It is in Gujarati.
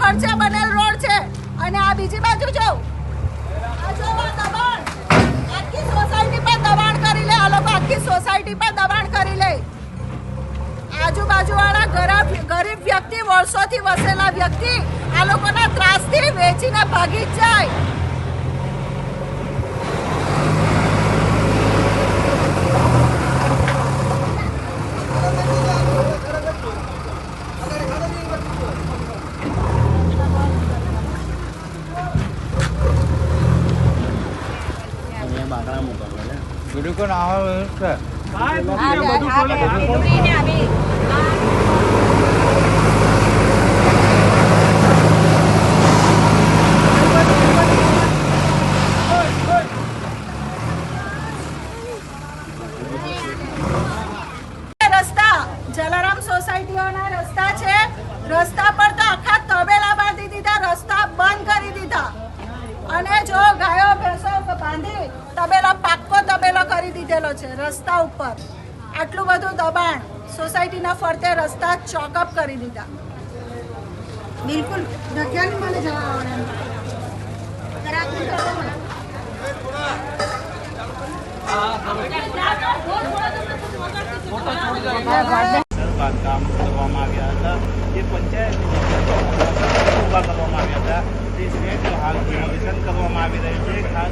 ખર્ચે બનેલ રોડ છે અને આ બીજી બાજુ જો આ જો દબાણ આખી સોસાયટી પર દબાણ કરી લે, આ લોકો આખી સોસાયટી પર દબાણ કરી લે। આજુબાજુવાળા ગરીબ વ્યક્તિ, વર્ષોથી વસેલા વ્યક્તિ આ લોકોના ત્રાસથી વેચીને ભાગી જ જાય। જલારામ સોસાયટીઓના રસ્તા છે, રસ્તા પર તો આખા તબેલા બાંધી દીધા, રસ્તા બંધ કરી દીધા અને જો ગાયો ભેંસો બાંધી તબેલો પાક્કો તબેલો કરી દીધેલો છે રસ્તા ઉપર। આટલું બધું દબાણ, સોસાયટીના ફરતે રસ્તા ચોકઅપ કરી દીધા। બિલકુલ જગ્યા નહીં મળે જવા આવવાનું। બાંધકામ કરવામાં આવ્યા હતા, જે પંચાયતની ઊભા કરવામાં આવ્યા હતા, તે હાલ રિનોવેશન કરવામાં આવી રહ્યું છે।